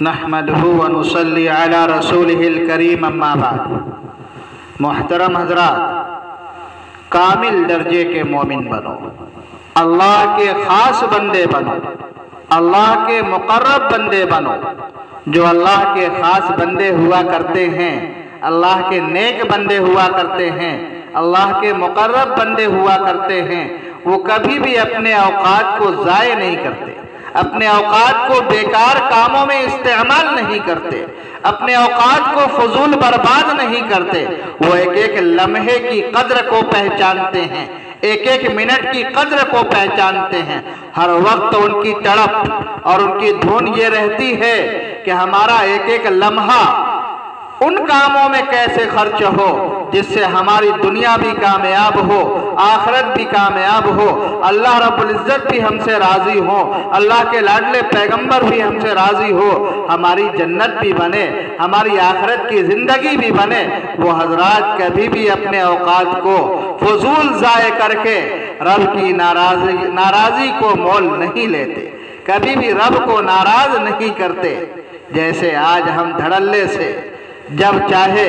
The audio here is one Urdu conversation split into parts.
نحمدہ ونصلی علی رسولہ الکریم اما بعد۔ محترم حضرات، کامل درجے کے مومن بنو، اللہ کے خاص بندے بنو، اللہ کے مقرب بندے بنو۔ جو اللہ کے خاص بندے ہوا کرتے ہیں، اللہ کے نیک بندے ہوا کرتے ہیں، اللہ کے مقرب بندے ہوا کرتے ہیں، وہ کبھی بھی اپنے اوقات کو ضائع نہیں کرتے، اپنے اوقات کو بیکار کاموں میں استعمال نہیں کرتے، اپنے اوقات کو فضول برباد نہیں کرتے۔ وہ ایک ایک لمحے کی قدر کو پہچانتے ہیں، ایک ایک منٹ کی قدر کو پہچانتے ہیں۔ ہر وقت ان کی تڑپ اور ان کی دھن یہ رہتی ہے کہ ہمارا ایک ایک لمحہ ان کاموں میں کیسے خرچ ہو جس سے ہماری دنیا بھی کامیاب ہو، آخرت بھی کامیاب ہو، اللہ رب العزت بھی ہم سے راضی ہو، اللہ کے لاڈلے پیغمبر بھی ہم سے راضی ہو، ہماری جنت بھی بنے، ہماری آخرت کی زندگی بھی بنے۔ وہ حضرات کبھی بھی اپنے اوقات کو فضول ضائع کر کے رب کی ناراضی کو مول نہیں لیتے، کبھی بھی رب کو ناراض نہیں کرتے۔ جیسے آج ہم دھڑلے سے جب چاہے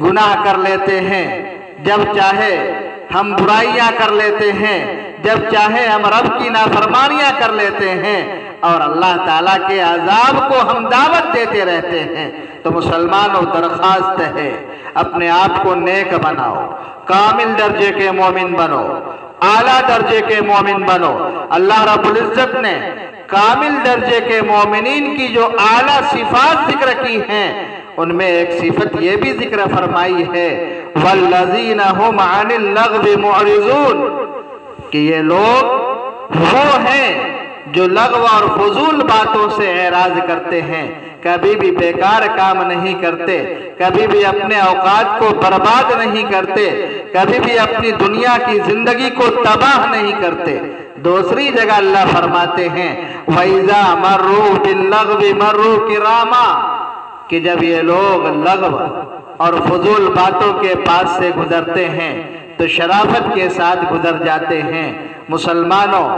گناہ کر لیتے ہیں، جب چاہے ہم برائیاں کر لیتے ہیں، جب چاہے ہم رب کی نافرمانیاں کر لیتے ہیں اور اللہ تعالیٰ کے عذاب کو ہم دعوت دیتے رہتے ہیں۔ تو مسلمانوں، درخواست ہے، اپنے آپ کو نیک بناؤ، کامل درجے کے مومن بنو، اعلیٰ درجے کے مومن بنو۔ اللہ رب العزت نے کامل درجے کے مومنین کی جو اعلیٰ صفات ذکر کی ہیں، ان میں ایک صفت یہ بھی ذکر فرمائی ہے وَالَّذِينَ هُمْ عَنِ اللَّغْوِ مُعْرِضُونَ، کہ یہ لوگ وہ ہیں جو لغو اور فضول باتوں سے اعراض کرتے ہیں، کبھی بھی بیکار کام نہیں کرتے، کبھی بھی اپنے اوقات کو برباد نہیں کرتے، کبھی بھی اپنی دنیا کی زندگی کو تباہ نہیں کرتے۔ دوسری جگہ اللہ فرماتے ہیں وَإِذَا مَرُّوا بِاللَّغْوِ مَرُّوا كِرَامًا، کہ جب یہ لوگ لغو اور فضول باتوں کے پاس سے گزرتے ہیں تو شرافت کے ساتھ گزر جاتے ہیں۔ مسلمانوں،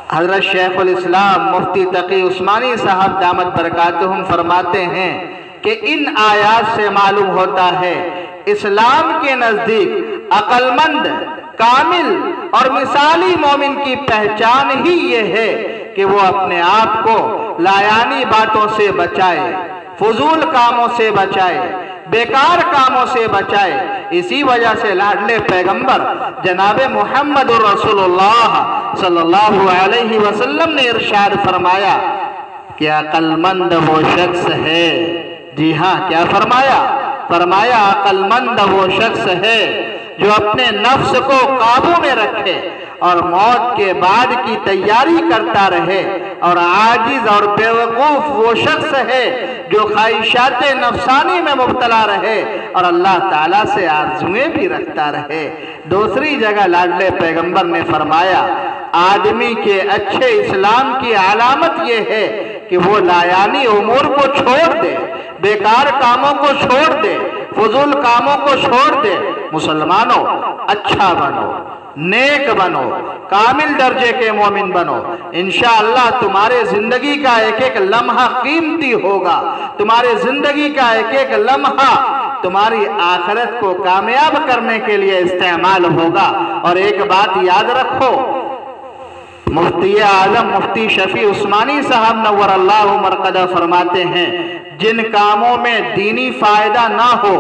حضرت شیخ الاسلام مفتی تقی عثمانی صاحب دامت برکاتہم فرماتے ہیں کہ ان آیات سے معلوم ہوتا ہے اسلام کے نزدیک عقل مند، کامل اور مثالی مومن کی پہچان ہی یہ ہے کہ وہ اپنے آپ کو لایانی باتوں سے بچائے، فضول کاموں سے بچائے، بیکار کاموں سے بچائے۔ اسی وجہ سے لاڈلے پیغمبر جناب محمد رسول اللہ صلی اللہ علیہ وسلم نے ارشاد فرمایا کہ عقل مند وہ شخص ہے، جی ہاں، کیا فرمایا؟ فرمایا عقل مند وہ شخص ہے جو اپنے نفس کو قابو میں رکھے اور موت کے بعد کی تیاری کرتا رہے، اور عاجز اور بیوقوف وہ شخص ہے جو خواہشات نفسانی میں مبتلا رہے اور اللہ تعالیٰ سے آرزویں بھی رکھتا رہے۔ دوسری جگہ لاڈلے پیغمبر نے فرمایا آدمی کے اچھے اسلام کی علامت یہ ہے کہ وہ لایانی امور کو چھوڑ دے، بیکار کاموں کو چھوڑ دے، فضول کاموں کو چھوڑ دے۔ مسلمانوں، اچھا بنو، نیک بنو، کامل درجے کے مومن بنو، انشاءاللہ تمہارے زندگی کا ایک ایک لمحہ قیمتی ہوگا، تمہارے زندگی کا ایک ایک لمحہ تمہاری آخرت کو کامیاب کرنے کے لیے استعمال ہوگا۔ اور ایک بات یاد رکھو، مفتی اعظم مفتی شفیع عثمانی صاحب نور اللہ مرقدہ فرماتے ہیں جن کاموں میں دینی فائدہ نہ ہو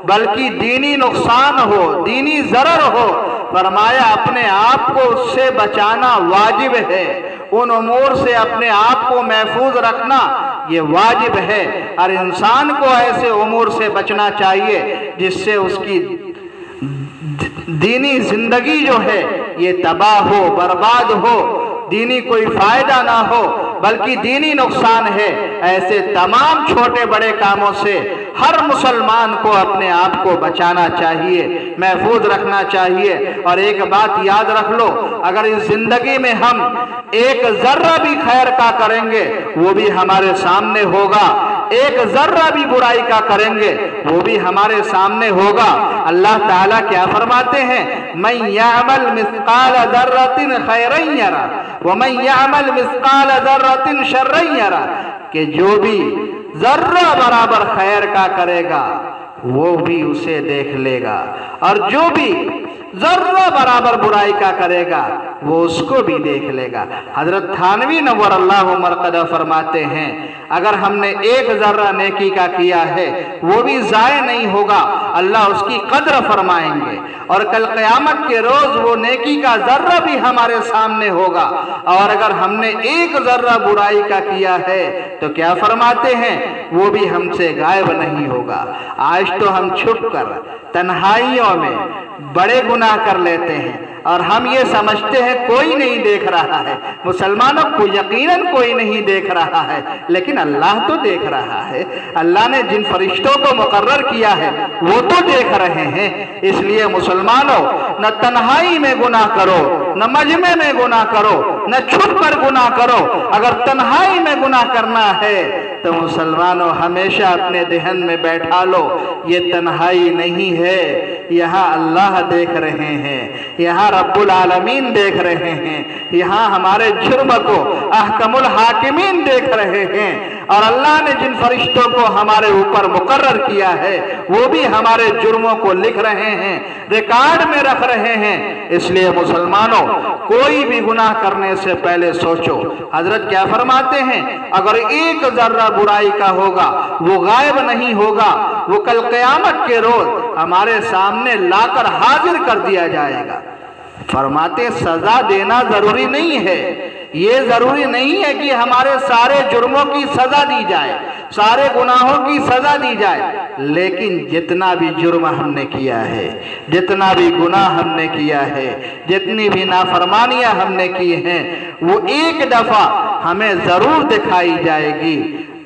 بلکہ دینی نقصان ہو، دینی ضرر ہو، فرمایا اپنے آپ کو اس سے بچانا واجب ہے، ان امور سے اپنے آپ کو محفوظ رکھنا یہ واجب ہے۔ ہر انسان کو ایسے امور سے بچنا چاہیے جس سے اس کی دینی زندگی جو ہے یہ تباہ ہو، برباد ہو، دینی کوئی فائدہ نہ ہو بلکہ دینی نقصان ہے۔ ایسے تمام چھوٹے بڑے کاموں سے ہر مسلمان کو اپنے آپ کو بچانا چاہیے، محفوظ رکھنا چاہیے۔ اور ایک بات یاد رکھ لو، اگر اس زندگی میں ہم ایک ذرہ بھی خیر کا کریں گے وہ بھی ہمارے سامنے ہوگا، ایک ذرہ بھی برائی کا کریں گے وہ بھی ہمارے سامنے ہوگا۔ اللہ تعالیٰ کیا فرماتے ہیں؟ مَن يَعْمَلْ مِثْقَالَ ذَرَّةٍ خَيْرًا يَرَهُ وَمَن يَعْمَلْ مِثْقَالَ ذَرَّةٍ شَرًّا يَرَهُ، کہ جو بھی ذرہ برابر خیر کا کرے گا وہ بھی اسے دیکھ لے گا، اور جو بھی ذرہ برابر برائی کا کرے گا وہ اس کو بھی دیکھ لے گا۔ حضرت تھانوی نور اللہ مرقدہ فرماتے ہیں اگر ہم نے ایک ذرہ نیکی کا کیا ہے وہ بھی ضائع نہیں ہوگا، اللہ اس کی قدر فرمائیں گے، اور کل قیامت کے روز وہ نیکی کا ذرہ بھی ہمارے سامنے ہوگا، اور اگر ہم نے ایک ذرہ برائی کا کیا ہے تو کیا فرماتے ہیں؟ وہ بھی ہم سے غائب نہیں ہوگا۔ آج تو ہم چھپ کر تنہائیوں میں بڑے گناہ کر لیتے ہیں اور ہم یہ سمجھتے ہیں کوئی نہیں دیکھ رہا ہے، مسلمانوں کو یقیناً کوئی نہیں دیکھ رہا ہے، لیکن اللہ تو دیکھ رہا ہے۔ اللہ نے جن فرشتوں کو مقرر کیا ہے وہ تو دیکھ رہے ہیں۔ اس لیے مسلمانوں، نہ تنہائی میں گناہ کرو، نہ مجمع میں گناہ کرو، نہ چھپ کر گناہ کرو۔ اگر تنہائی میں گناہ کرنا ہے تو مسلمانوں ہمیشہ اپنے ذہن میں بیٹھا لو یہ تنہائی نہیں ہے، یہاں اللہ دیکھ رہے ہیں، یہاں رب العالمین دیکھ رہے ہیں، یہاں ہمارے جرم کو احکم الحاکمین دیکھ رہے ہیں، اور اللہ نے جن فرشتوں کو ہمارے اوپر مقرر کیا ہے وہ بھی ہمارے جرموں کو لکھ رہے ہیں، ریکارڈ میں رکھ رہے ہیں۔ اس لیے مسلمانوں، کوئی بھی گناہ کرنے سے پہلے سوچو۔ حضرت کیا فرماتے ہیں؟ اگر ایک ذرہ برائی کا ہوگا وہ غائب نہیں ہوگا، وہ کل قیامت کے روز ہمارے سامنے لا کر حاضر کر دیا جائے گا۔ فرماتے سزا دینا ضروری نہیں ہے، یہ ضروری نہیں ہے کہ ہمارے سارے جرموں کی سزا دی جائے، سارے گناہوں کی سزا دی جائے، لیکن جتنا بھی جرم ہم نے کیا ہے، جتنا بھی گناہ ہم نے کیا ہے، جتنی بھی نافرمانیاں ہم نے کی ہیں وہ ایک دفعہ ہمیں ضرور دکھائی جائے گی،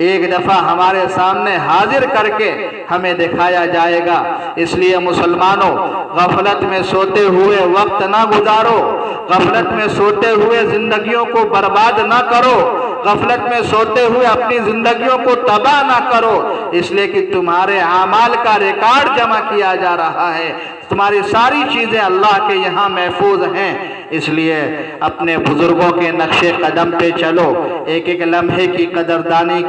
ایک دفعہ ہمارے سامنے حاضر کر کے ہمیں دکھایا جائے گا۔ اس لیے مسلمانوں، غفلت میں سوتے ہوئے وقت نہ گزارو، غفلت میں سوتے ہوئے زندگیوں کو برباد نہ کرو، غفلت میں سوتے ہوئے اپنی زندگیوں کو تباہ نہ کرو، اس لیے کہ تمہارے اعمال کا ریکارڈ جمع کیا جا رہا ہے، تمہاری ساری چیزیں اللہ کے یہاں محفوظ ہیں۔ اس لیے اپنے بزرگوں کے نقش قدم پہ چلو، ایک ایک لمحے کی قدردانی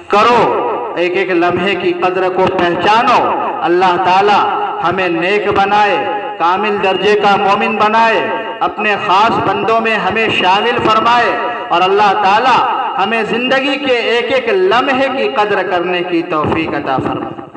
کرو، ایک ایک لمحے کی قدر کو پہچانو۔ اللہ تعالی ہمیں نیک بنائے، کامل درجے کا مومن بنائے، اپنے خاص بندوں میں ہمیں شامل فرمائے، اور اللہ تعالی ہمیں زندگی کے ایک ایک لمحے کی قدر کرنے کی توفیق عطا فرمائے۔